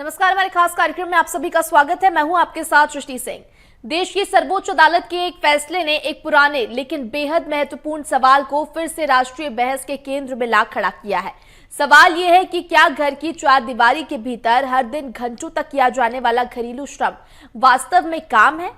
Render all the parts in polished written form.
नमस्कार, हमारे खास कार्यक्रम में आप सभी का स्वागत है। मैं हूं आपके साथ सृष्टि सिंह। देश की सर्वोच्च अदालत के एक फैसले ने एक पुराने लेकिन बेहद महत्वपूर्ण सवाल को फिर से राष्ट्रीय बहस के केंद्र में ला खड़ा किया है। सवाल यह है कि क्या घर की चार दीवारी के भीतर हर दिन घंटों तक किया जाने वाला घरेलू श्रम वास्तव में काम है?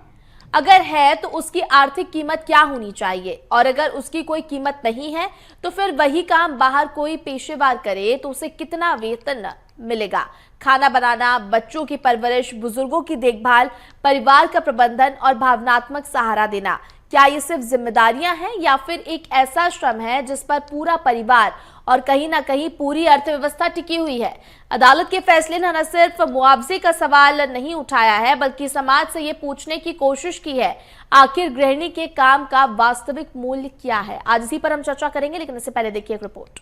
अगर है तो उसकी आर्थिक कीमत क्या होनी चाहिए, और अगर उसकी कोई कीमत नहीं है तो फिर वही काम बाहर कोई पेशेवर करे तो उसे कितना वेतन मिलेगा? खाना बनाना, बच्चों की परवरिश, बुजुर्गों की देखभाल, परिवार का प्रबंधन और भावनात्मक सहारा देना, क्या ये सिर्फ जिम्मेदारियां हैं या फिर एक ऐसा श्रम है जिस पर पूरा परिवार और कहीं ना कहीं पूरी अर्थव्यवस्था टिकी हुई है? अदालत के फैसले ने न सिर्फ मुआवजे का सवाल नहीं उठाया है, बल्कि समाज से ये पूछने की कोशिश की है, आखिर गृहिणी के काम का वास्तविक मूल्य क्या है? आज इसी पर हम चर्चा करेंगे, लेकिन इससे पहले देखिए एक रिपोर्ट।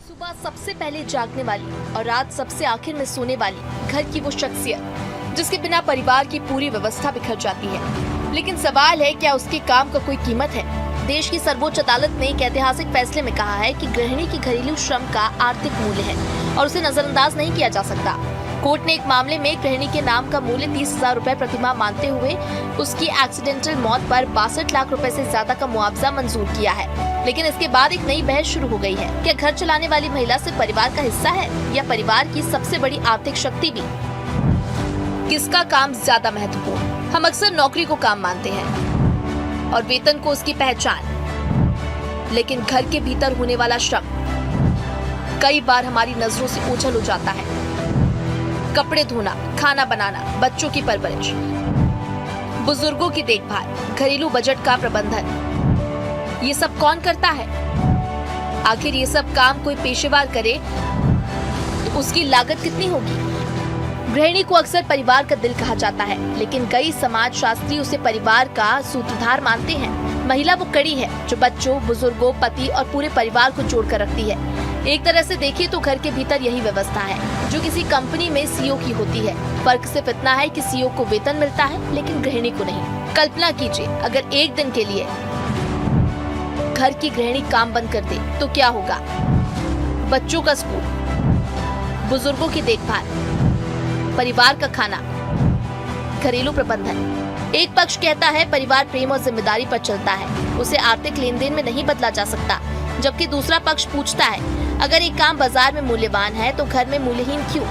सुबह सबसे पहले जागने वाली और रात सबसे आखिर में सोने वाली घर की वो शख्सियत जिसके बिना परिवार की पूरी व्यवस्था बिखर जाती है। लेकिन सवाल है, क्या उसके काम का कोई कीमत है? देश की सर्वोच्च अदालत ने एक ऐतिहासिक फैसले में कहा है कि गृहिणी की घरेलू श्रम का आर्थिक मूल्य है और उसे नजरअंदाज नहीं किया जा सकता। कोर्ट ने एक मामले में गृहिणी के नाम का मूल्य 30,000 रुपए प्रतिमाह मानते हुए उसकी एक्सीडेंटल मौत पर 62 लाख रुपए से ज्यादा का मुआवजा मंजूर किया है। लेकिन इसके बाद एक नई बहस शुरू हो गई है। क्या घर चलाने वाली महिला सिर्फ परिवार का हिस्सा है या परिवार की सबसे बड़ी आर्थिक शक्ति भी? किसका काम ज्यादा महत्वपूर्ण? हम अक्सर नौकरी को काम मानते हैं और वेतन को उसकी पहचान, लेकिन घर के भीतर होने वाला श्रम कई बार हमारी नजरों से ओझल हो जाता है। कपड़े धोना, खाना बनाना, बच्चों की परवरिश, बुजुर्गों की देखभाल, घरेलू बजट का प्रबंधन, ये सब कौन करता है? आखिर ये सब काम कोई पेशेवर करे तो उसकी लागत कितनी होगी? गृहिणी को अक्सर परिवार का दिल कहा जाता है, लेकिन कई समाज शास्त्री उसे परिवार का सूत्रधार मानते हैं। महिला वो कड़ी है जो बच्चों, बुजुर्गों, पति और पूरे परिवार को जोड़कर रखती है। एक तरह से देखिए तो घर के भीतर यही व्यवस्था है जो किसी कंपनी में सीईओ की होती है। फर्क सिर्फ इतना है कि सीईओ को वेतन मिलता है लेकिन गृहिणी को नहीं। कल्पना कीजिए, अगर एक दिन के लिए घर की गृहिणी काम बंद कर दे तो क्या होगा? बच्चों का स्कूल, बुजुर्गों की देखभाल, परिवार का खाना, घरेलू प्रबंधन। एक पक्ष कहता है परिवार प्रेम और जिम्मेदारी पर चलता है, उसे आर्थिक लेन देन में नहीं बदला जा सकता, जबकि दूसरा पक्ष पूछता है अगर एक काम बाजार में मूल्यवान है तो घर में मूल्यहीन क्यों?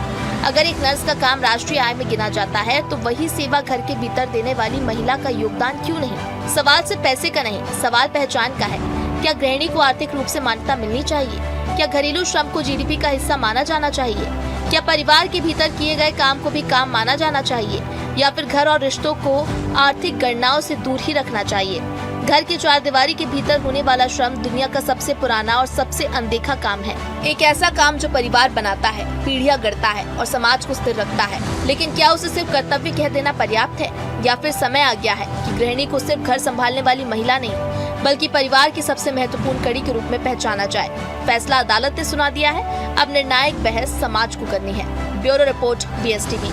अगर एक नर्स का काम राष्ट्रीय आय में गिना जाता है तो वही सेवा घर के भीतर देने वाली महिला का योगदान क्यों नहीं? सवाल सिर्फ पैसे का नहीं, सवाल पहचान का है। क्या गृहिणी को आर्थिक रूप से मान्यता मिलनी चाहिए? क्या घरेलू श्रम को जीडीपी का हिस्सा माना जाना चाहिए? क्या परिवार के भीतर किए गए काम को भी काम माना जाना चाहिए, या फिर घर और रिश्तों को आर्थिक गणनाओं से दूर ही रखना चाहिए? घर की चार दीवारी के भीतर होने वाला श्रम दुनिया का सबसे पुराना और सबसे अनदेखा काम है। एक ऐसा काम जो परिवार बनाता है, पीढ़ियां गढ़ता है और समाज को स्थिर रखता है। लेकिन क्या उसे सिर्फ कर्तव्य कह देना पर्याप्त है, या फिर समय आ गया है कि गृहिणी को सिर्फ घर संभालने वाली महिला नहीं बल्कि परिवार की सबसे महत्वपूर्ण कड़ी के रूप में पहचाना जाए? फैसला अदालत ने सुना दिया है, अब निर्णायक बहस समाज को करनी है। Bureau report, BSTV।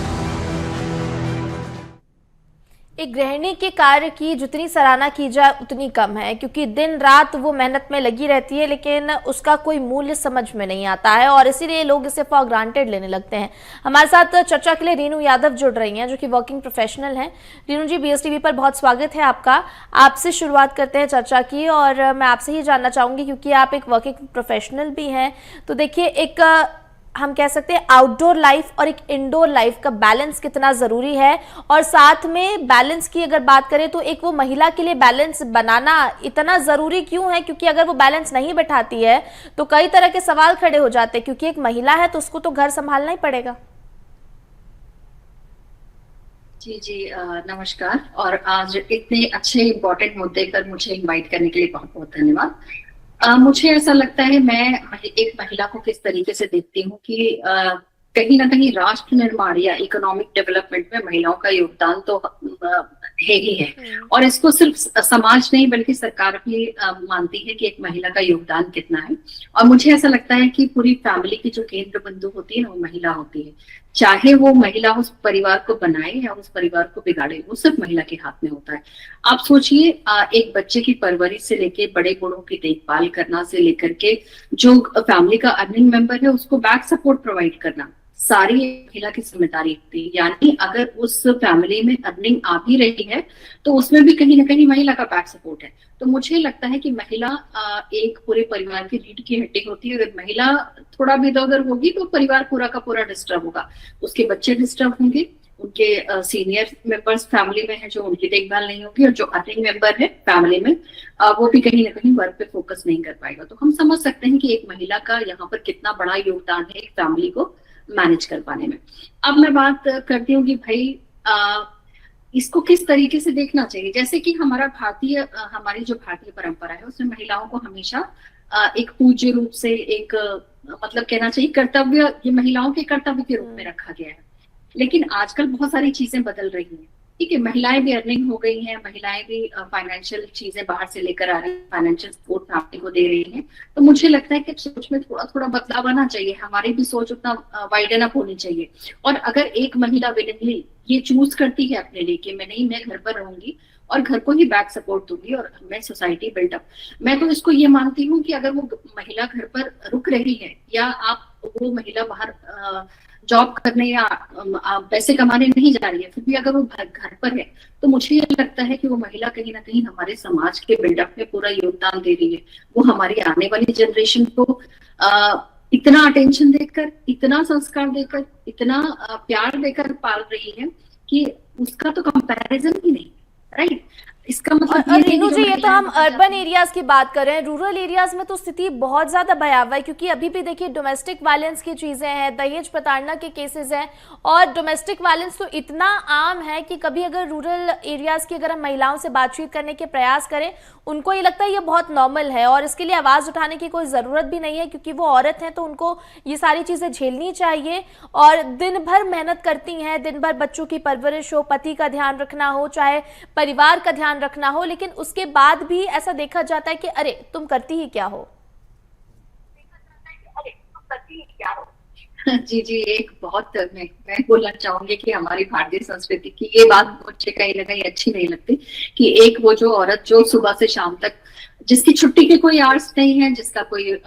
एक गृहिणी के कार्य की जितनी सराहना की जाए उतनी कम है, क्योंकि दिन रात वो मेहनत में लगी रहती है, लेकिन उसका कोई मूल्य समझ में नहीं आता है और इसीलिए लोग इसे फॉर ग्रांटेड लेने लगते हैं। हमारे साथ चर्चा के लिए रीनू यादव जुड़ रही हैं, जो कि वर्किंग प्रोफेशनल हैं। रीनू जी, BSTV पर बहुत स्वागत है आपका। आपसे शुरुआत करते हैं चर्चा की, और मैं आपसे ही जानना चाहूंगी, क्योंकि आप एक वर्किंग प्रोफेशनल भी हैं, तो देखिए, एक हम कह सकते हैं आउटडोर लाइफ और एक इंडोर लाइफ का बैलेंस कितना जरूरी है, और साथ में बैलेंस की अगर बात करें तो एक वो महिला के लिए बैलेंस बनाना इतना जरूरी क्यों है? क्योंकि अगर वो बैलेंस नहीं बैठाती है तो कई तरह के सवाल खड़े हो जाते हैं, क्योंकि एक महिला है तो उसको तो घर संभालना ही पड़ेगा। जी, नमस्कार, और आज इतने अच्छे इम्पोर्टेंट मुद्दे पर मुझे इनवाइट करने के लिए बहुत बहुत धन्यवाद। मुझे ऐसा लगता है, मैं एक महिला को किस तरीके से देखती हूँ कि कहीं ना कहीं राष्ट्र निर्माण या इकोनॉमिक डेवलपमेंट में महिलाओं का योगदान तो है ही है, और इसको सिर्फ समाज नहीं बल्कि सरकार भी मानती है कि एक महिला का योगदान कितना है। और मुझे ऐसा लगता है कि पूरी फैमिली की जो केंद्र बिंदु होती है ना, वो महिला होती है। चाहे वो महिला उस परिवार को बनाए या उस परिवार को बिगाड़े, वो सिर्फ महिला के हाथ में होता है। आप सोचिए, एक बच्चे की परवरिश से लेके बड़े बूढ़ों की देखभाल करना से लेकर के जो फैमिली का अर्निंग मेंबर है उसको बैक सपोर्ट प्रोवाइड करना, सारी महिला की जिम्मेदारी होती है। यानी अगर उस फैमिली में अर्निंग आ भी रही है तो उसमें भी कहीं ना कहीं महिला का बैक सपोर्ट है। तो मुझे लगता है कि महिला एक पूरे परिवार की रीढ़ की हड्डी होती है। अगर महिला थोड़ा भी इधर उधर होगी तो परिवार पूरा का पूरा डिस्टर्ब होगा, उसके बच्चे डिस्टर्ब होंगे, उनके सीनियर मेंबर्स फैमिली में है जो उनकी देखभाल नहीं होगी, और जो अर्निंग मेंबर है फैमिली में वो भी कहीं ना कहीं वर्क पे फोकस नहीं कर पाएगा। तो हम समझ सकते हैं कि एक महिला का यहाँ पर कितना बड़ा योगदान है एक फैमिली को मैनेज कर पाने में। अब मैं बात करती हूँ कि भाई इसको किस तरीके से देखना चाहिए। जैसे कि हमारी जो भारतीय परंपरा है उसमें महिलाओं को हमेशा एक पूज्य रूप से, एक मतलब कहना चाहिए कर्तव्य, ये महिलाओं के कर्तव्य के रूप में रखा गया है। लेकिन आजकल बहुत सारी चीजें बदल रही हैं, ठीक है, महिलाएं भी अर्निंग हो गई हैं, महिलाएं भी फाइनेंशियल चीजें बाहर से लेकर आ रही हैं, फाइनेंशियल सपोर्ट फैमिली को दे रही हैं। तो मुझे लगता है कि सोच में थोड़ा थोड़ा बदलाव आना चाहिए, हमारी भी सोच उतना वाइडन अप होनी चाहिए। और अगर एक महिला विलिंगली ये चूज करती है अपने लिए कि मैं घर पर रहूंगी और घर को ही बैक सपोर्ट दूंगी और मैं सोसाइटी बिल्डअप, मैं तो इसको ये मानती हूँ कि अगर वो महिला घर पर रुक रही है या वो महिला बाहर जॉब करने या पैसे कमाने नहीं जा रही है, फिर भी अगर वो घर पर है तो मुझे ये लगता है कि वो महिला कहीं ना कहीं हमारे समाज के बिल्डअप में पूरा योगदान दे रही है। वो हमारी आने वाली जनरेशन को इतना अटेंशन देकर, इतना संस्कार देकर, इतना प्यार देकर पाल रही है कि उसका तो कंपैरिजन ही नहीं, राइट। इसका मतलब और रीनू जी, ये तो हम अर्बन एरियाज की बात कर रहे हैं, रूरल एरियाज में तो स्थिति बहुत ज्यादा भयावह है, क्योंकि अभी भी देखिए डोमेस्टिक वायलेंस की चीजें हैं, दहेज प्रताड़ना के केसेस हैं, और डोमेस्टिक वायलेंस तो इतना आम है कि कभी अगर रूरल एरियाज की अगर हम महिलाओं से बातचीत करने के प्रयास करें, उनको ये लगता है ये बहुत नॉर्मल है और इसके लिए आवाज उठाने की कोई जरूरत भी नहीं है, क्योंकि वो औरत हैं तो उनको ये सारी चीजें झेलनी चाहिए और दिन भर मेहनत करती हैं, दिन भर बच्चों की परवरिश हो, पति का ध्यान रखना हो, चाहे परिवार का ध्यान रखना हो, लेकिन उसके बाद भी ऐसा देखा जाता है कि अरे तुम करती ही क्या हो। जी, एक बहुत मैं बोलना चाहूंगी कि हमारी भारतीय संस्कृति की ये बात मुझे कहीं ना कहीं अच्छी नहीं लगती कि एक वो जो औरत जो सुबह से शाम तक, जिसकी छुट्टी के कोई आवर्स नहीं है, जिसका कोई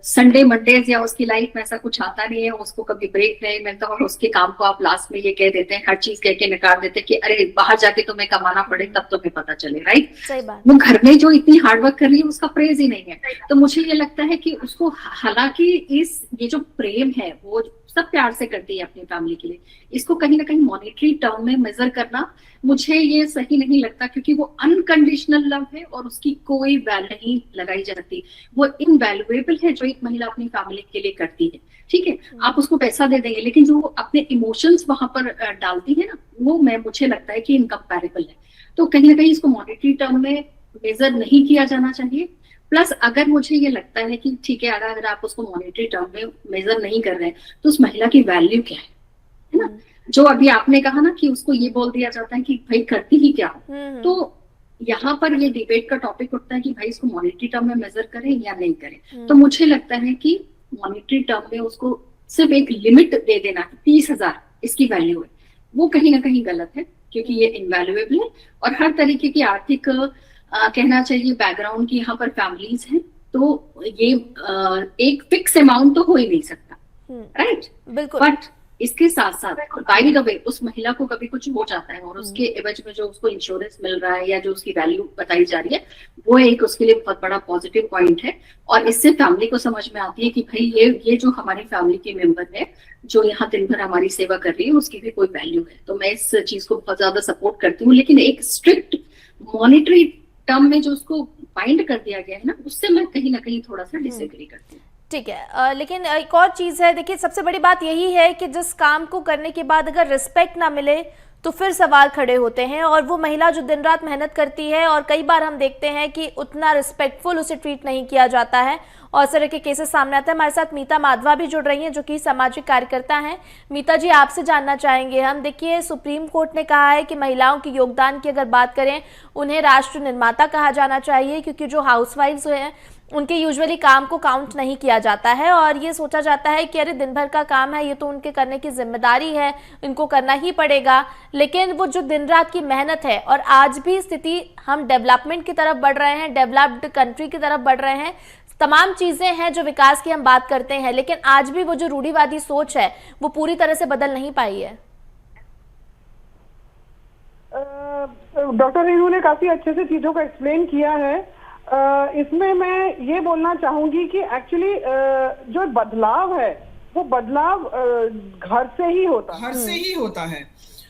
संडे मंडेज या उसकी लाइफ में ऐसा कुछ आता नहीं है, उसको कभी ब्रेक नहीं मिलता, और उसके काम को आप लास्ट में ये कह देते हैं, हर चीज कह के नकार देते हैं कि अरे बाहर जाके तुम्हें कमाना पड़े तब तुम्हें पता चले, राइट। सही बात। वो घर में जो इतनी हार्डवर्क कर रही है उसका प्रेज ही नहीं है। तो मुझे ये लगता है कि उसको, हालांकि ये जो प्रेम है वो सब प्यार से करती है अपनी फैमिली के लिए, इसको कहीं ना कहीं मॉनेटरी टर्म में मेजर करना मुझे ये सही नहीं लगता, क्योंकि वो अनकंडीशनल लव है और उसकी कोई वैल्यू नहीं लगाई जाती। वो इनवैल्यूएबल है जो एक महिला अपनी फैमिली के लिए करती है, ठीक है। आप उसको पैसा दे देंगे, लेकिन जो अपने इमोशंस वहां पर डालती है ना, वो मुझे लगता है कि इनकम्पैरेबल है। तो कहीं ना कहीं इसको मॉनेटरी टर्म में मेजर नहीं किया जाना चाहिए। प्लस अगर मुझे ये लगता है कि ठीक है, अगर आप उसको मॉनेटरी टर्म में मेजर नहीं कर रहे हैं तो उस महिला की वैल्यू क्या है ना। जो अभी आपने कहा ना कि उसको ये बोल दिया जाता है कि भाई करती ही क्या हो, तो यहाँ पर ये डिबेट का टॉपिक उठता है कि भाई इसको मॉनेटरी टर्म में मेजर करें या नहीं करें। तो मुझे लगता है कि मॉनेटरी टर्म में उसको सिर्फ एक लिमिट दे देना, 30,000 इसकी वैल्यू है, वो कहीं ना कहीं गलत है, क्योंकि ये इनवैल्यूएबल है और हर तरीके की आर्थिक कहना चाहिए बैकग्राउंड की यहाँ पर फैमिलीज हैं, तो ये एक फिक्स अमाउंट तो हो ही नहीं सकता, राइट। बिल्कुल। बट इसके साथ साथ बाय द वे उस महिला को कभी कुछ हो जाता है और उसके एवज में जो उसको इंश्योरेंस मिल रहा है या जो उसकी वैल्यू बताई जा रही है, वो एक उसके लिए बहुत बड़ा पॉजिटिव पॉइंट है। और इससे फैमिली को समझ में आती है कि भाई ये जो हमारी फैमिली की मेंबर है जो यहाँ दिन भर हमारी सेवा कर रही है, उसकी भी कोई वैल्यू है। तो मैं इस चीज को बहुत ज्यादा सपोर्ट करती हूँ, लेकिन एक स्ट्रिक्ट मॉनेटरी टर्म में जो उसको बाइंड कर दिया गया है ना, उससे मैं कहीं ना कहीं थोड़ा सा डिसएग्री करती हूँ। ठीक है, लेकिन एक और चीज है, देखिए सबसे बड़ी बात यही है कि जिस काम को करने के बाद अगर रिस्पेक्ट ना मिले तो फिर सवाल खड़े होते हैं, और वो महिला जो दिन रात मेहनत करती है और कई बार हम देखते हैं कि उतना रिस्पेक्टफुल उसे ट्रीट नहीं किया जाता है और इस तरह के केसेस सामने आते हैं। हमारे साथ मीता माधवा भी जुड़ रही हैं जो कि सामाजिक कार्यकर्ता हैं। मीता जी, आपसे जानना चाहेंगे हम, देखिए सुप्रीम कोर्ट ने कहा है कि महिलाओं के योगदान की अगर बात करें, उन्हें राष्ट्र निर्माता कहा जाना चाहिए, क्योंकि जो हाउसवाइफ्स हैं उनके यूजुअली काम को काउंट नहीं किया जाता है और ये सोचा जाता है कि अरे दिन भर का काम है, ये तो उनके करने की जिम्मेदारी है, इनको करना ही पड़ेगा। लेकिन वो जो दिन रात की मेहनत है, और आज भी स्थिति, हम डेवलपमेंट की तरफ बढ़ रहे हैं, डेवलप्ड कंट्री की तरफ बढ़ रहे हैं, तमाम चीजें हैं जो विकास की हम बात करते हैं, लेकिन आज भी वो जो रूढ़िवादी सोच है वो पूरी तरह से बदल नहीं पाई है। डॉक्टर रीनू ने काफी अच्छे से चीजों को एक्सप्लेन किया है। इसमें मैं ये बोलना चाहूंगी कि एक्चुअली जो बदलाव है वो बदलाव घर से ही होता है। घर से ही होता है।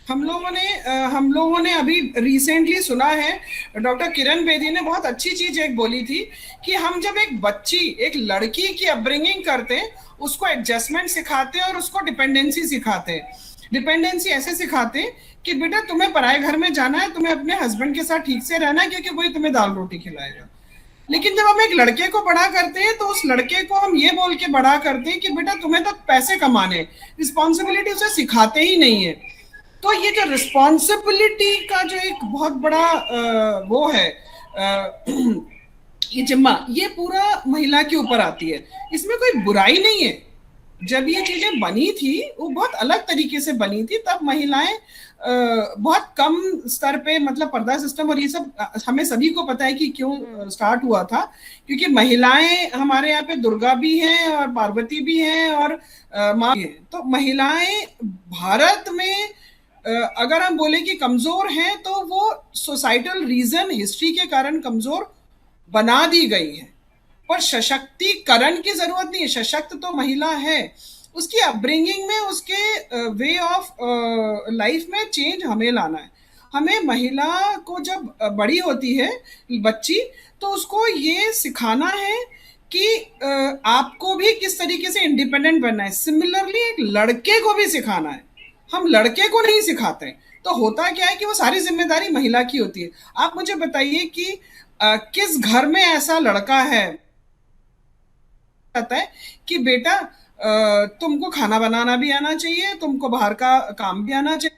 हम लोगों ने अभी रिसेंटली सुना है, डॉक्टर किरण बेदी ने बहुत अच्छी चीज एक बोली थी कि हम जब एक लड़की की अपब्रिंगिंग करते हैं, उसको एडजस्टमेंट सिखाते हैं और उसको डिपेंडेंसी सिखाते हैं। डिपेंडेंसी ऐसे सिखाते हैं कि बेटा तुम्हें पराए घर में जाना है, तुम्हें अपने हस्बैंड के साथ ठीक से रहना है क्योंकि वही तुम्हें दाल रोटी खिलाएगा। लेकिन जब हम एक लड़के को बड़ा करते हैं तो उस लड़के को हम ये बोल के बड़ा करते हैं कि बेटा तुम्हें तो पैसे कमाने, रिस्पॉन्सिबिलिटी उसे सिखाते ही नहीं है। तो ये जो रिस्पॉन्सिबिलिटी का जो एक बहुत बड़ा वो है ये जिम्मा, ये पूरा महिला के ऊपर आती है। इसमें कोई बुराई नहीं है। जब ये चीजें बनी थी वो बहुत अलग तरीके से बनी थी, तब महिलाएं बहुत कम स्तर पे, मतलब पर्दा सिस्टम और ये सब हमें सभी को पता है कि क्यों स्टार्ट हुआ था, क्योंकि महिलाएं हमारे यहाँ पे दुर्गा भी हैं और पार्वती भी हैं और माँ भी हैं। तो महिलाएं भारत में अगर हम बोले कि कमजोर हैं तो वो सोसाइटल रीजन, हिस्ट्री के कारण कमजोर बना दी गई है, पर सशक्तिकरण की जरूरत नहीं है। सशक्त तो महिला है, उसकी अपब्रिंगिंग में, उसके वे ऑफ लाइफ में चेंज हमें लाना है। हमें महिला को जब बड़ी होती है बच्ची, तो उसको ये सिखाना है कि आपको भी किस तरीके से इंडिपेंडेंट बनना है। सिमिलरली एक लड़के को भी सिखाना है। हम लड़के को नहीं सिखाते हैं, तो होता क्या है कि वो सारी जिम्मेदारी महिला की होती है। आप मुझे बताइए कि किस घर में ऐसा लड़का है कहता है कि बेटा तुमको खाना बनाना भी आना चाहिए, तुमको बाहर का काम भी आना चाहिए,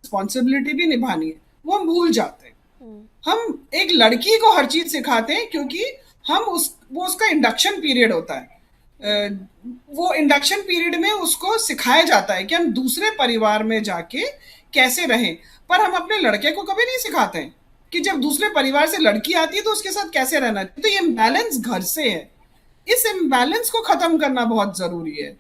रिस्पॉन्सिबिलिटी भी निभानी है। वो हम भूल जाते हैं। हम एक लड़की को हर चीज सिखाते हैं क्योंकि वो उसका इंडक्शन पीरियड होता है। वो इंडक्शन पीरियड में उसको सिखाया जाता है कि हम दूसरे परिवार में जाके कैसे रहें, पर हम अपने लड़के को कभी नहीं सिखाते हैं कि जब दूसरे परिवार से लड़की आती है तो उसके साथ कैसे रहना है। तो ये इम्बैलेंस घर से है। इस इम्बैलेंस को खत्म करना बहुत जरूरी है।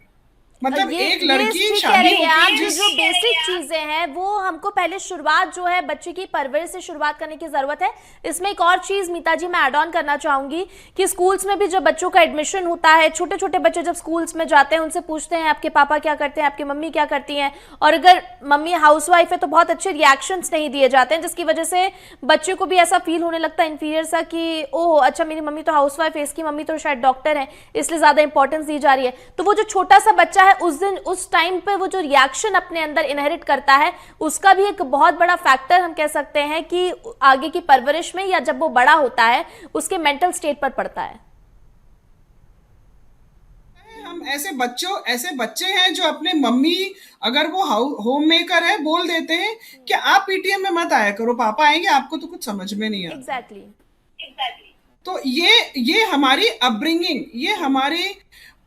मतलब एक लड़की शादी होती है, जो बेसिक चीजें हैं वो हमको पहले शुरुआत जो है बच्चे की परवरिश से शुरुआत करने की जरूरत है। इसमें एक और चीज मीता जी मैं ऐड ऑन करना चाहूंगी कि स्कूल्स में भी जब बच्चों का एडमिशन होता है, छोटे छोटे बच्चे जब स्कूल्स में जाते हैं, उनसे पूछते हैं आपके पापा क्या करते हैं, आपकी मम्मी क्या करती हैं, और अगर मम्मी हाउसवाइफ है तो बहुत अच्छे रिएक्शंस नहीं दिए जाते हैं, जिसकी वजह से बच्चे को भी ऐसा फील होने लगता है इन्फीरियर सा कि ओह अच्छा मेरी मम्मी तो हाउसवाइफ है, इसकी मम्मी तो शायद डॉक्टर है, इसलिए ज्यादा इंपॉर्टेंस दी जा रही है। तो वो जो छोटा सा बच्चा है उस दिन उस टाइम पे वो जो रिएक्शन अपने अंदर इनहेरिट करता है, उसका भी एक बहुत बड़ा फैक्टर हम कह सकते हैं कि आगे की परवरिश में या जब वो बड़ा होता है उसके मेंटल स्टेट पर पड़ता है। हम ऐसे बच्चे हैं जो अपने मम्मी, अगर वो होम मेकर है, बोल देते हैं कि आप पीटीएम में मत आया करो, पापा आएंगे, आपको तो कुछ समझ में नहीं आता। एग्जैक्टली। तो ये हमारी अपब्रिंगिंग, ये हमारे,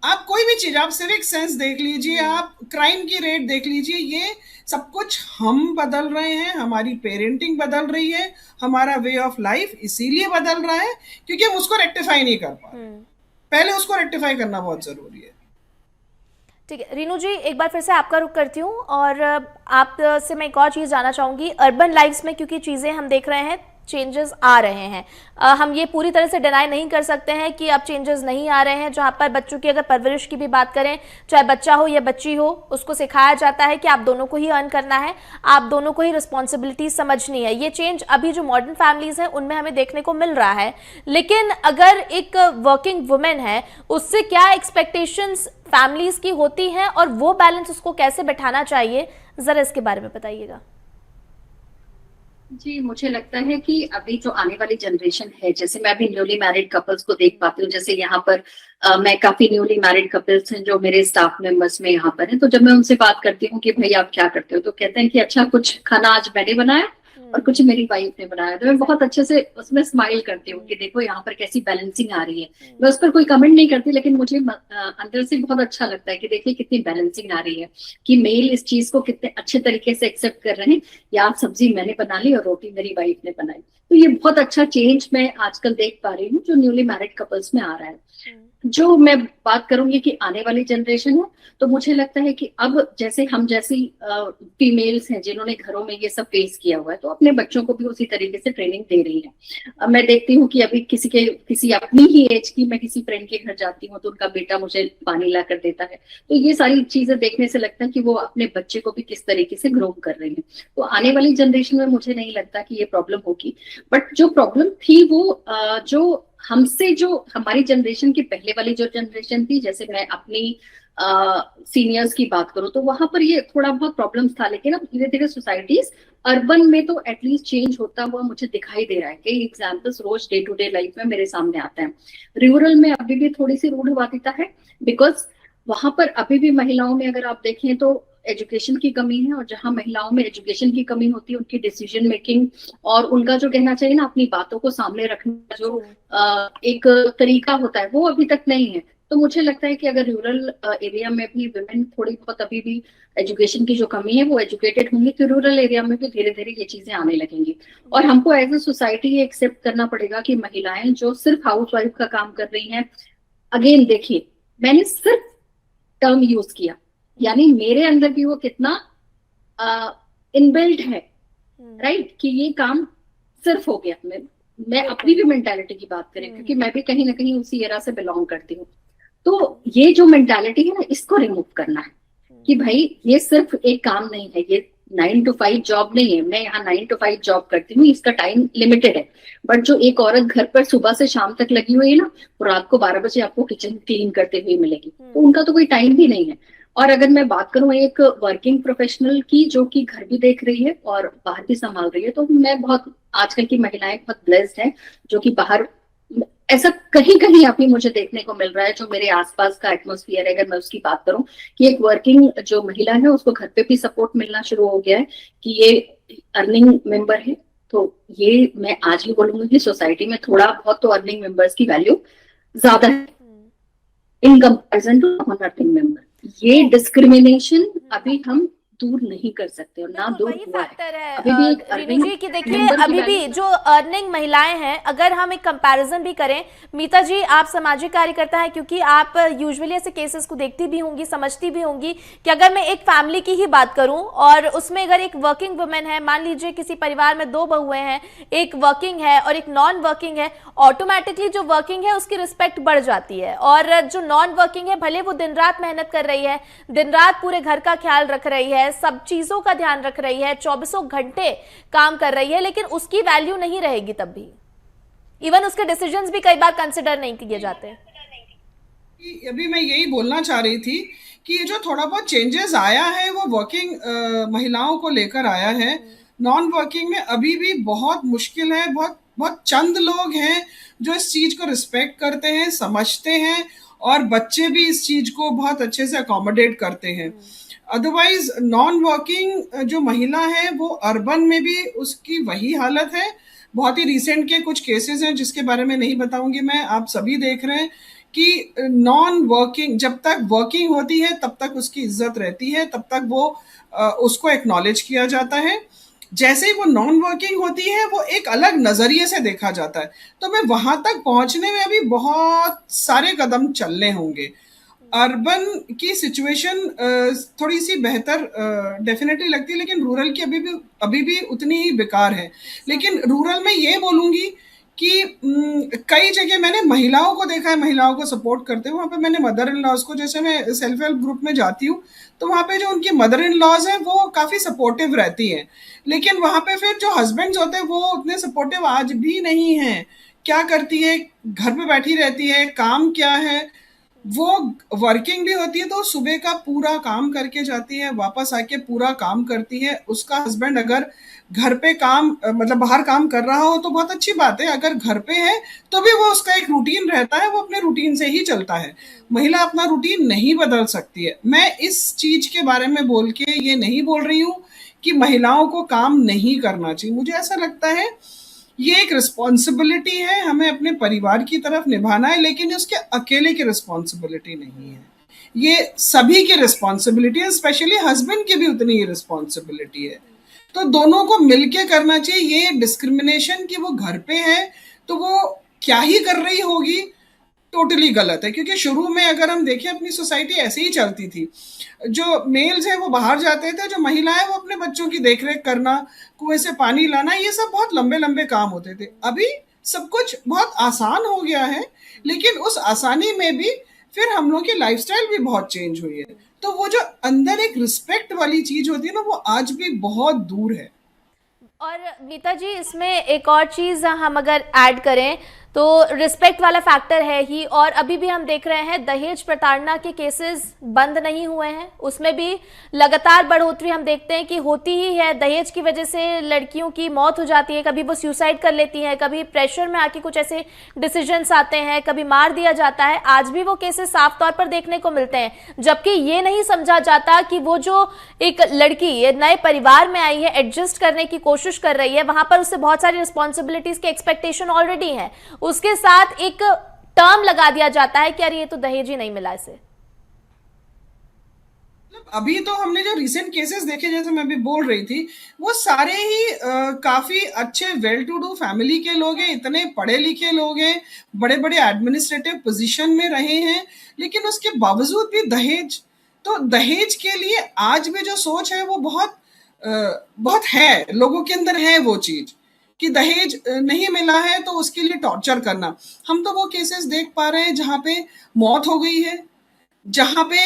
आप कोई भी चीज, आप सिविक सेंस देख लीजिए, आप क्राइम की रेट देख लीजिए, ये सब कुछ हम बदल रहे हैं। हमारी पेरेंटिंग बदल रही है, हमारा वे ऑफ लाइफ इसीलिए बदल रहा है क्योंकि हम उसको रेक्टिफाई नहीं कर पा रहे। पहले उसको रेक्टिफाई करना बहुत जरूरी है। ठीक है रीनू जी, एक बार फिर से आपका रुख करती हूँ और आपसे मैं एक और चीज जानना चाहूंगी। अर्बन लाइफ्स में क्योंकि चीजें हम देख रहे हैं चेंजेस आ रहे हैं, हम ये पूरी तरह से डिनाई नहीं कर सकते हैं कि अब चेंजेस नहीं आ रहे हैं। जहां पर बच्चों की अगर परवरिश की भी बात करें, चाहे बच्चा हो या बच्ची हो, उसको सिखाया जाता है कि आप दोनों को ही अर्न करना है, आप दोनों को ही रिस्पॉन्सिबिलिटी समझनी है। ये चेंज अभी जो मॉडर्न फैमिलीज हैं उनमें हमें देखने को मिल रहा है। लेकिन अगर एक वर्किंग वुमेन है, उससे क्या एक्सपेक्टेशंस फैमिलीज की होती हैं और वो बैलेंस उसको कैसे बैठाना चाहिए, जरा इसके बारे में बताइएगा। जी, मुझे लगता है कि अभी जो आने वाली जनरेशन है, जैसे मैं अभी न्यूली मैरिड कपल्स को देख पाती हूँ, जैसे यहाँ पर मैं काफी न्यूली मैरिड कपल्स हैं जो मेरे स्टाफ मेंबर्स में यहाँ पर हैं, तो जब मैं उनसे बात करती हूँ कि भाई आप क्या करते हो, तो कहते हैं कि अच्छा कुछ खाना आज मैंने बनाया और कुछ मेरी वाइफ ने बनाया। तो मैं बहुत अच्छे से उसमें स्माइल करती हूँ कि देखो यहाँ पर कैसी बैलेंसिंग आ रही है। मैं उस पर कोई कमेंट नहीं करती, लेकिन मुझे अंदर से बहुत अच्छा लगता है कि देखिए कितनी बैलेंसिंग आ रही है, कि मेल इस चीज को कितने अच्छे तरीके से एक्सेप्ट कर रहे हैं। या आज सब्जी मैंने बना ली और रोटी मेरी वाइफ ने बनाई। तो ये बहुत अच्छा चेंज मैं आजकल देख पा रही हूँ जो न्यूली मैरिड कपल्स में आ रहा है। जो मैं बात करूंगी कि आने वाली जनरेशन है, तो मुझे लगता है कि अब जैसे हम जैसी फीमेल्स हैं जिन्होंने घरों में ये सब फेस किया हुआ है, तो अपने बच्चों को भी उसी तरीके से ट्रेनिंग दे रही है। अब मैं देखती हूँ कि अभी किसी अपनी ही एज की मैं किसी फ्रेंड के घर जाती हूँ तो उनका बेटा मुझे पानी ला कर देता है। तो ये सारी चीजें देखने से लगता है कि वो अपने बच्चे को भी किस तरीके से ग्रो कर रहे हैं। तो आने वाली जनरेशन में मुझे नहीं लगता कि ये प्रॉब्लम होगी। बट जो प्रॉब्लम थी वो जो हमसे, जो हमारी जनरेशन की पहले वाली जो जनरेशन थी, जैसे मैं अपनी सीनियर्स की बात करूं, तो वहां पर ये थोड़ा बहुत प्रॉब्लम्स था। लेकिन अब धीरे धीरे सोसाइटीज अर्बन में तो एटलीस्ट चेंज होता हुआ मुझे दिखाई दे रहा है। कई एग्जाम्पल्स रोज डे टू डे लाइफ में मेरे सामने आते हैं। रूरल में अभी भी थोड़ी सी रूढ़वादिता है, बिकॉज वहां पर अभी भी महिलाओं में अगर आप देखें तो एजुकेशन की कमी है। और जहां महिलाओं में एजुकेशन की कमी होती है, उनकी डिसीजन मेकिंग और उनका जो कहना चाहिए ना अपनी बातों को सामने रखने का जो एक तरीका होता है, वो अभी तक नहीं है। तो मुझे लगता है कि अगर रूरल एरिया में भी वुमेन थोड़ी बहुत अभी भी एजुकेशन की जो कमी है वो एजुकेटेड होंगी, तो रूरल एरिया में भी धीरे धीरे ये चीजें आने लगेंगी। और हमको एज ए सोसाइटी ये एक्सेप्ट करना पड़ेगा कि महिलाएं जो सिर्फ हाउसवाइफ का काम कर रही हैं, अगेन देखिए मैंने सिर्फ टर्म यूज किया, यानी मेरे अंदर भी वो कितना इनबिल्ट है, राइट, कि ये काम सिर्फ हो गया। मैं अपनी भी मेंटालिटी की बात करें, क्योंकि मैं भी कहीं ना कहीं उसी एरा से बिलोंग करती हूँ। तो ये जो मेंटालिटी है ना, इसको रिमूव करना है कि भाई ये सिर्फ एक काम नहीं है, ये 9 to 5 जॉब नहीं है। मैं यहाँ 9 to 5 जॉब करती हूँ, इसका टाइम लिमिटेड है। बट जो एक औरत घर पर सुबह से शाम तक लगी हुई है ना, वो रात को 12 बजे आपको किचन क्लीन करते हुए मिलेगी, तो उनका तो कोई टाइम भी नहीं है। और अगर मैं बात करूं एक वर्किंग प्रोफेशनल की जो कि घर भी देख रही है और बाहर भी संभाल रही है, तो मैं बहुत, आजकल की महिलाएं बहुत ब्लेस्ड हैं जो कि बाहर, ऐसा कहीं कहीं अभी मुझे देखने को मिल रहा है जो मेरे आसपास का एटमॉस्फेयर है, अगर मैं उसकी बात करूं, कि एक वर्किंग जो महिला है उसको घर पे भी सपोर्ट मिलना शुरू हो गया है कि ये अर्निंग मेंबर है। तो ये मैं आज भी बोलूंगी कि सोसाइटी में थोड़ा बहुत तो अर्निंग मेंबर्स की वैल्यू ज्यादा है in comparison to non earning member. ये डिस्क्रिमिनेशन अभी हम दूर नहीं कर सकते और ना दूर वही हुआ फैक्टर है अभी भी एक रीनू जी, कि देखिए अभी भी जो अर्निंग महिलाएं हैं, अगर हम एक कंपैरिजन भी करें, मीता जी आप सामाजिक कार्यकर्ता हैं, क्योंकि आप यूजुअली ऐसे केसेस को देखती भी होंगी, समझती भी होंगी कि अगर मैं एक फैमिली की ही बात करूं और उसमें अगर एक वर्किंग वुमेन है, मान लीजिए किसी परिवार में 2 बहुएं हैं, एक वर्किंग है और एक नॉन वर्किंग है, ऑटोमेटिकली जो वर्किंग है उसकी रिस्पेक्ट बढ़ जाती है। और जो नॉन वर्किंग है, भले वो दिन रात मेहनत कर रही है, दिन रात पूरे घर का ख्याल रख रही है, सब चीजों का ध्यान रख रही है, 24 घंटे काम कर रही है, लेकिन उसकी वैल्यू नहीं रहेगी तब भी। इवन उसके डिसीजंस भी कई बार कंसिडर नहीं किए जाते। अभी मैं यही बोलना चाह रही थी कि ये जो थोड़ा बहुत चेंजेस आया है वो वर्किंग महिलाओं को लेकर आया है। नॉन वर्किंग में अभी भी बहुत मुश्किल है। बहुत बहुत चंद लोग हैं जो इस चीज को रिस्पेक्ट करते हैं, समझते हैं, और बच्चे भी इस चीज को बहुत अच्छे से अकोमोडेट करते हैं। अदरवाइज नॉन वर्किंग जो महिला है वो अर्बन में भी उसकी वही हालत है। बहुत ही रिसेंट के कुछ केसेस हैं जिसके बारे में नहीं बताऊंगी मैं, आप सभी देख रहे हैं कि नॉन वर्किंग जब तक वर्किंग होती है तब तक उसकी इज्जत रहती है, तब तक वो उसको एक्नॉलेज किया जाता है। जैसे ही वो नॉन वर्किंग होती है वो एक अलग नजरिए से देखा जाता है। तो मैं वहां तक पहुंचने में अभी बहुत सारे कदम चलने होंगे। अर्बन की सिचुएशन थोड़ी सी बेहतर डेफिनेटली लगती है, लेकिन रूरल की अभी भी उतनी ही बेकार है। लेकिन रूरल में ये बोलूंगी कि कई जगह मैंने महिलाओं को देखा है, महिलाओं को सपोर्ट करते हुए। वहाँ पे मैंने मदर इन लॉज को, जैसे मैं सेल्फ हेल्प ग्रुप में जाती हूँ तो वहाँ पे जो उनकी मदर इन लॉज हैं वो काफ़ी सपोर्टिव रहती हैं, लेकिन वहाँ पे फिर जो हस्बैंड्स होते हैं वो उतने सपोर्टिव आज भी नहीं हैं। क्या करती है, घर पे बैठी रहती है, काम क्या है, वो वर्किंग भी होती है तो सुबह का पूरा काम करके जाती है, वापस आके पूरा काम करती है। उसका हस्बैंड अगर घर पे काम मतलब बाहर काम कर रहा हो तो बहुत अच्छी बात है, अगर घर पे है तो भी वो उसका एक रूटीन रहता है, वो अपने रूटीन से ही चलता है। महिला अपना रूटीन नहीं बदल सकती है। मैं इस चीज के बारे में बोल के ये नहीं बोल रही हूँ कि महिलाओं को काम नहीं करना चाहिए। मुझे ऐसा लगता है ये एक रिस्पॉन्सिबिलिटी है, हमें अपने परिवार की तरफ निभाना है, लेकिन उसके अकेले की रिस्पॉन्सिबिलिटी नहीं है, ये सभी की रिस्पॉन्सिबिलिटी है, स्पेशली हस्बैंड की भी उतनी ही रिस्पॉन्सिबिलिटी है। तो दोनों को मिलके करना चाहिए। ये डिस्क्रिमिनेशन कि वो घर पे है तो वो क्या ही कर रही होगी, टोटली गलत है। क्योंकि शुरू में अगर हम देखें अपनी सोसाइटी ऐसे ही चलती थी, जो मेल्स है वो बाहर जाते थे, जो महिलाएं वो अपने बच्चों की देखरेख करना, कुएं से पानी लाना, ये सब बहुत लंबे लंबे काम होते थे। अभी सब कुछ बहुत आसान हो गया है, लेकिन उस आसानी में भी फिर हम लोग की लाइफस्टाइल भी बहुत चेंज हुई है। तो वो जो अंदर एक रिस्पेक्ट वाली चीज होती है ना, वो आज भी बहुत दूर है। और नीता जी, इसमें एक और चीज़ हम अगर ऐड करें तो रिस्पेक्ट वाला फैक्टर है ही, और अभी भी हम देख रहे हैं दहेज प्रताड़ना के केसेस बंद नहीं हुए हैं, उसमें भी लगातार बढ़ोतरी हम देखते हैं कि होती ही है। दहेज की वजह से लड़कियों की मौत हो जाती है, कभी वो सुसाइड कर लेती हैं, कभी प्रेशर में आके कुछ ऐसे डिसीजंस आते हैं, कभी मार दिया जाता है। आज भी वो केसेस साफ तौर पर देखने को मिलते हैं, जबकि ये नहीं समझा जाता कि वो जो एक लड़की ये नए परिवार में आई है, एडजस्ट करने की कोशिश कर रही है, वहां पर उससे बहुत सारी रिस्पॉन्सिबिलिटीज के एक्सपेक्टेशन ऑलरेडी है, उसके साथ एक टर्म लगा दिया जाता है कि अरे ये तो दहेज ही नहीं मिला इसे। अभी तो हमने जो रिसेंट केसेस देखे, जैसे मैं अभी बोल रही थी, वो सारे ही काफी अच्छे वेल टू डू फैमिली के लोग हैं, इतने पढ़े लिखे लोग हैं, बड़े बड़े एडमिनिस्ट्रेटिव पोजीशन में रहे हैं, लेकिन उसके बावजूद भी दहेज, तो दहेज के लिए आज भी जो सोच है वो बहुत है, लोगों के अंदर है वो चीज कि दहेज नहीं मिला है तो उसके लिए टॉर्चर करना। हम तो वो केसेस देख पा रहे हैं जहां पे मौत हो गई है, जहां पे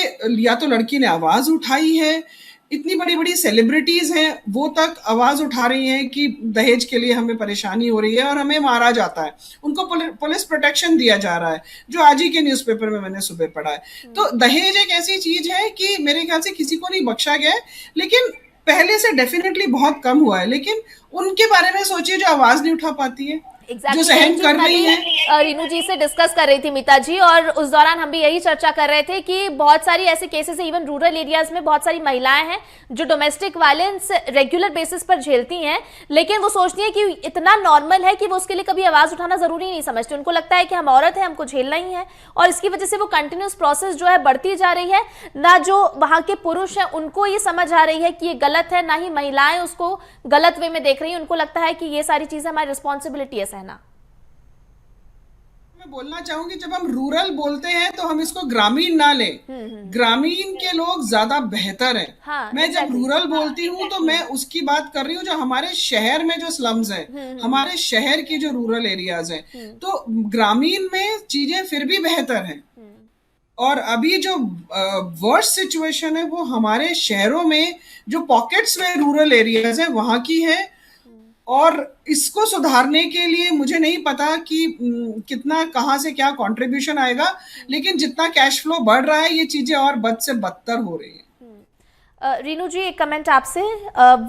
या तो लड़की ने आवाज उठाई है, इतनी बड़ी बड़ी सेलिब्रिटीज हैं वो तक आवाज उठा रही हैं कि दहेज के लिए हमें परेशानी हो रही है और हमें मारा जाता है, उनको पुलिस प्रोटेक्शन दिया जा रहा है, जो आज ही के न्यूज़पेपर में मैंने सुबह पढ़ा है। तो दहेज एक ऐसी चीज है कि मेरे ख्याल से किसी को नहीं बख्शा गया है, लेकिन पहले से डेफिनेटली बहुत कम हुआ है। लेकिन उनके बारे में सोचिए जो आवाज नहीं उठा पाती है, जो सहन कर रही है। रीनू जी से डिस्कस कर रही थी मीता जी, और उस दौरान हम भी यही चर्चा कर रहे थे कि बहुत सारी ऐसे केसेस है, इवन रूरल एरियाज में बहुत सारी महिलाएं हैं जो डोमेस्टिक वायलेंस रेगुलर बेसिस पर झेलती हैं, लेकिन वो सोचती हैं कि इतना नॉर्मल है कि वो उसके लिए कभी आवाज उठाना जरूरी नहीं समझती। उनको लगता है कि हम औरत है, हमको झेलना ही है, और इसकी वजह से वो कंटिन्यूस प्रोसेस जो है बढ़ती जा रही है। ना जो वहां के पुरुष हैं उनको ये समझ आ रही है कि ये गलत है, ना ही महिलाएं उसको गलत वे में देख रही है। उनको लगता है कि ये सारी चीजें हमारी रिस्पॉन्सिबिलिटी है सहना। मैं बोलना चाहूंगी, जब हम रूरल बोलते हैं तो हम इसको ग्रामीण ना लें, ग्रामीण के लोग ज्यादा बेहतर हैं। हाँ, मैं जब रूरल बोलती हूँ तो मैं उसकी बात कर रही हूँ जो हमारे शहर में जो स्लम्स हैं, हमारे शहर की जो रूरल एरियाज हैं, तो ग्रामीण में चीजें फिर भी बेहतर हैं। और अभी जो वर्स्ट सिचुएशन है वो हमारे शहरों में, जो पॉकेट्स में रूरल एरियाज है वहां की है, और इसको सुधारने के लिए मुझे नहीं पता कि कितना कहाँ से क्या कंट्रीब्यूशन आएगा, लेकिन जितना कैश फ्लो बढ़ रहा है ये चीजें और बद से बदतर हो रही है। रीनू जी, एक कमेंट आपसे।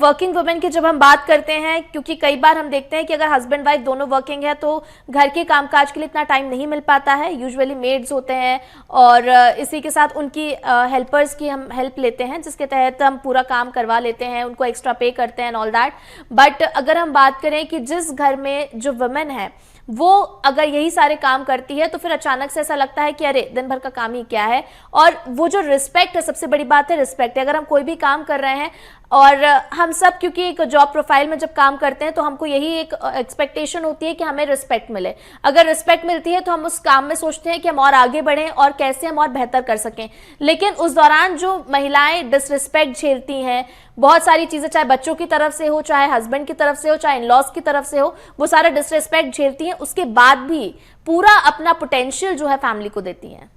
वर्किंग वुमेन की जब हम बात करते हैं, क्योंकि कई बार हम देखते हैं कि अगर हस्बैंड वाइफ दोनों वर्किंग है तो घर के कामकाज के लिए इतना टाइम नहीं मिल पाता है, यूजुअली मेड्स होते हैं, और इसी के साथ उनकी हेल्पर्स की हम हेल्प लेते हैं, जिसके तहत हम पूरा काम करवा लेते हैं, उनको एक्स्ट्रा पे करते हैं एंड ऑल दैट। बट अगर हम बात करें कि जिस घर में जो वुमेन है वो अगर यही सारे काम करती है, तो फिर अचानक से ऐसा लगता है कि अरे दिन भर का काम ही क्या है। और वो जो रिस्पेक्ट है, सबसे बड़ी बात है रिस्पेक्ट है। अगर हम कोई भी काम कर रहे हैं, और हम सब क्योंकि एक जॉब प्रोफाइल में जब काम करते हैं तो हमको यही एक एक्सपेक्टेशन होती है कि हमें रिस्पेक्ट मिले। अगर रिस्पेक्ट मिलती है तो हम उस काम में सोचते हैं कि हम और आगे बढ़ें और कैसे हम और बेहतर कर सकें। लेकिन उस दौरान जो महिलाएं डिसरिस्पेक्ट झेलती हैं, बहुत सारी चीजें, चाहे बच्चों की तरफ से हो, चाहे हस्बैंड की तरफ से हो, चाहे इन-लॉज की तरफ से हो, वो सारा डिसरिस्पेक्ट झेलती हैं, उसके बाद भी पूरा अपना पोटेंशियल जो है फैमिली को देती हैं।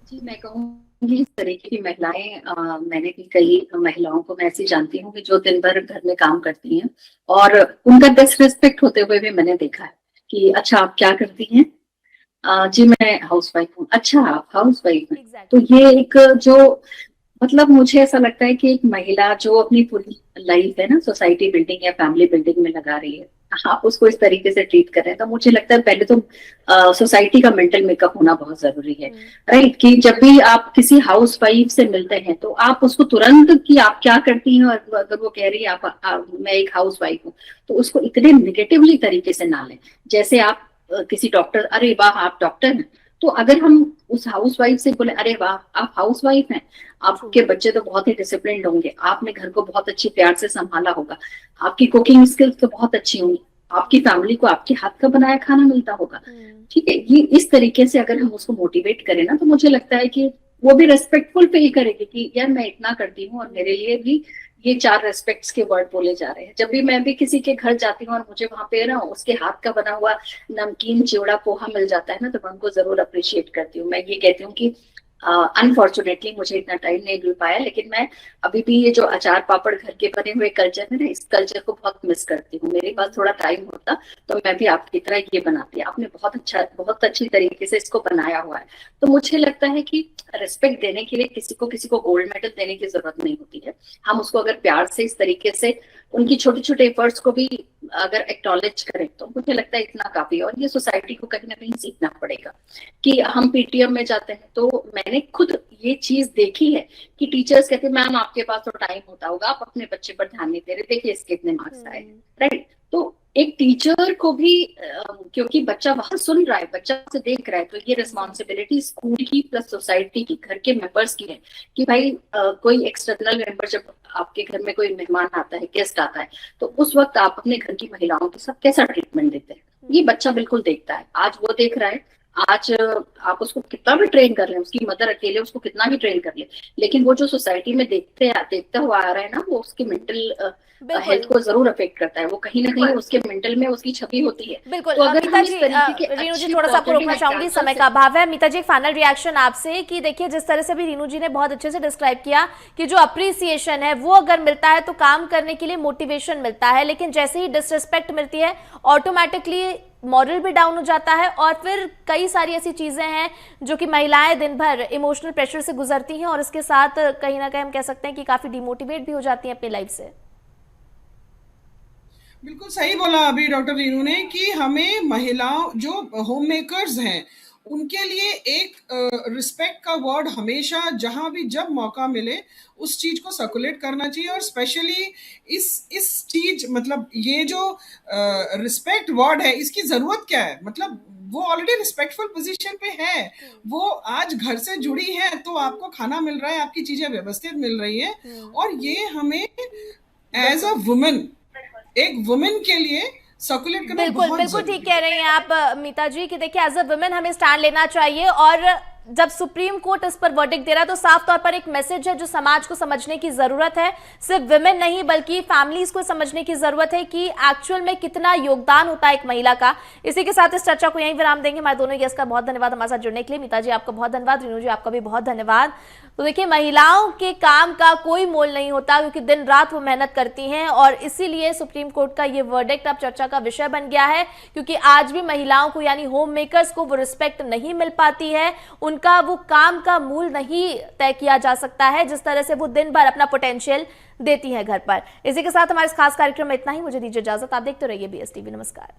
जी, मैं कहूँगी इस तरीके की महिलाएं, मैंने भी कई महिलाओं को मैं ऐसी जानती हूँ कि जो दिन भर घर में काम करती हैं, और उनका डिसरिस्पेक्ट होते हुए भी मैंने देखा है कि अच्छा आप क्या करती हैं, जी मैं हाउसवाइफ हूँ। अच्छा आप हाउसवाइफ हैं। तो ये एक जो मतलब मुझे ऐसा लगता है कि एक महिला जो अपनी पूरी लाइफ है ना सोसाइटी बिल्डिंग या फैमिली बिल्डिंग में लगा रही है, आप उसको इस तरीके से ट्रीट कर रहे हैं, तो मुझे लगता है पहले तो सोसाइटी का मेंटल मेकअप होना बहुत जरूरी है। राइट, कि जब भी आप किसी हाउस वाइफ से मिलते हैं तो आप उसको तुरंत कि आप क्या करती हैं, और अगर वो कह रही है मैं एक हाउस वाइफ हूँ, तो उसको इतने निगेटिवली तरीके से ना लें। जैसे आप किसी डॉक्टर, अरे वाह आप डॉक्टर हैं, तो अगर हम उस हाउस वाइफ से बोले अरे वाह आप हाउस वाइफ हैं, आपके बच्चे तो बहुत ही डिसिप्लिन्ड होंगे, आपने घर को बहुत अच्छी प्यार से संभाला होगा, आपकी कुकिंग स्किल्स तो बहुत अच्छी होंगी, आपकी फैमिली को आपके हाथ का बनाया खाना मिलता होगा, ठीक है, ये इस तरीके से अगर हम उसको मोटिवेट करें ना, तो मुझे लगता है कि वो भी रेस्पेक्टफुल फील करेगी कि यार मैं इतना करती हूँ और मेरे लिए भी ये 4 रेस्पेक्ट्स के वर्ड बोले जा रहे हैं। जब भी मैं भी किसी के घर जाती हूँ और मुझे वहां पे ना उसके हाथ का बना हुआ नमकीन चिवड़ा पोहा मिल जाता है ना, तो मैं उनको जरूर अप्रिशिएट करती हूँ। मैं ये कहती हूँ कि अनफॉर्चुनेटली मुझे इतना टाइम नहीं मिल पाया, लेकिन मैं अभी भी ये जो अचार पापड़ घर के बने हुए कल्चर है ना, इस कल्चर को बहुत मिस करती हूँ। मेरे पास थोड़ा टाइम होता तो मैं भी आपकी तरह ये बनाती। आपने बहुत अच्छी तरीके से इसको बनाया हुआ है। तो मुझे लगता है कि रिस्पेक्ट देने के लिए किसी को गोल्ड मेडल देने की जरूरत नहीं होती है। हम उसको अगर प्यार से इस तरीके से उनकी छोटे छोटे एफर्ट्स को भी अगर एक्नॉलेज करें तो मुझे लगता है इतना काफी है। और ये सोसाइटी को कहीं ना कहीं सीखना पड़ेगा कि हम पीटीएम में जाते हैं तो मैंने खुद ये चीज देखी है कि टीचर्स कहते हैं मैम आपके पास तो टाइम होता होगा, आप अपने बच्चे पर ध्यान नहीं दे रहे, देखिए इसके इतने मार्क्स आए। राइट, तो एक टीचर को भी क्योंकि बच्चा वहां सुन रहा है, बच्चा से देख रहा है, तो ये रिस्पॉन्सिबिलिटी स्कूल की प्लस सोसाइटी की, घर के मेंबर्स की है कि भाई कोई एक्सटर्नल मेंबर जब आपके घर में कोई मेहमान आता है, गेस्ट आता है, तो उस वक्त आप अपने घर की महिलाओं के साथ कैसा ट्रीटमेंट देते हैं, ये बच्चा बिल्कुल देखता है। आज वो देख रहा है, आज आप उसको कितना भी ट्रेन कर ले, उसकी मदर अकेले उसको कितना भी ट्रेन कर ले, लेकिन वो जो सोसाइटी में देखता हुआ आ रहा है ना, वो उसकी मेंटल हेल्थ को जरूर अफेक्ट करता है। वो कहीं ना कहीं उसके मेंटल में उसकी छवि होती है। बिल्कुल। तो अगर मीता जी, रीनू जी थोड़ा सा आपको रोकना चाहूंगी, समय का अभाव है। मीता जी एक फाइनल रिएक्शन आपसे कि देखिए जिस तरह से भी रीनू जी ने बहुत अच्छे से डिस्क्राइब किया कि जो अप्रिसिएशन है वो अगर मिलता है तो काम करने के लिए मोटिवेशन मिलता है, लेकिन जैसे ही डिसरिस्पेक्ट मिलती है ऑटोमेटिकली मॉरल भी डाउन हो जाता है, और फिर कई सारी ऐसी चीजें हैं जो कि महिलाएं दिन भर इमोशनल प्रेशर से गुजरती हैं और इसके साथ कहीं ना कहीं हम कह सकते हैं कि काफी डिमोटिवेट भी हो जाती हैं अपनी लाइफ से। बिल्कुल सही बोला अभी डॉक्टर रीनू ने कि हमें महिलाओं जो होम मेकर्स हैं उनके लिए एक रिस्पेक्ट का वर्ड हमेशा जहां भी जब मौका मिले उस चीज को सर्कुलेट करना चाहिए। और स्पेशली इस चीज मतलब ये जो रिस्पेक्ट वर्ड है इसकी जरूरत क्या है, मतलब वो ऑलरेडी रिस्पेक्टफुल पोजीशन पे है, वो आज घर से जुड़ी है, तो आपको खाना मिल रहा है, आपकी चीजें व्यवस्थित मिल रही है, और ये हमें एज अ वुमेन, एक वुमेन के लिए सर्कुलेट करना बिल्कुल बिल्कुल ठीक कह रही हैं आप मीता जी कि देखिए एज अ वुमेन हमें स्टैंड लेना चाहिए। और जब सुप्रीम कोर्ट इस पर वर्डिक्ट दे रहा है तो साफ तौर पर एक मैसेज है जो समाज को समझने की जरूरत है। सिर्फ विमेन नहीं बल्कि फैमिलीज को समझने की जरूरत है कि एक्चुअल में कितना योगदान होता है एक महिला का। इसी के साथ इस चर्चा को यहीं विराम देंगे। हमारे दोनों गेस्ट का बहुत धन्यवाद हमारे साथ जुड़ने के लिए। मीता जी आपका बहुत धन्यवाद, रीनू जी आपका भी बहुत धन्यवाद। तो देखिए महिलाओं के काम का कोई मोल नहीं होता क्योंकि दिन रात वो मेहनत करती हैं, और इसीलिए सुप्रीम कोर्ट का ये वर्डिक्ट अब चर्चा का विषय बन गया है, क्योंकि आज भी महिलाओं को यानी होम मेकर्स को वो रिस्पेक्ट नहीं मिल पाती है, उनका वो काम का मूल नहीं तय किया जा सकता है जिस तरह से वो दिन भर अपना पोटेंशियल देती है घर पर। इसी के साथ हमारे इस खास कार्यक्रम में इतना ही। मुझे दीजिए इजाजत, आप देखते रहिए BSTV। नमस्कार।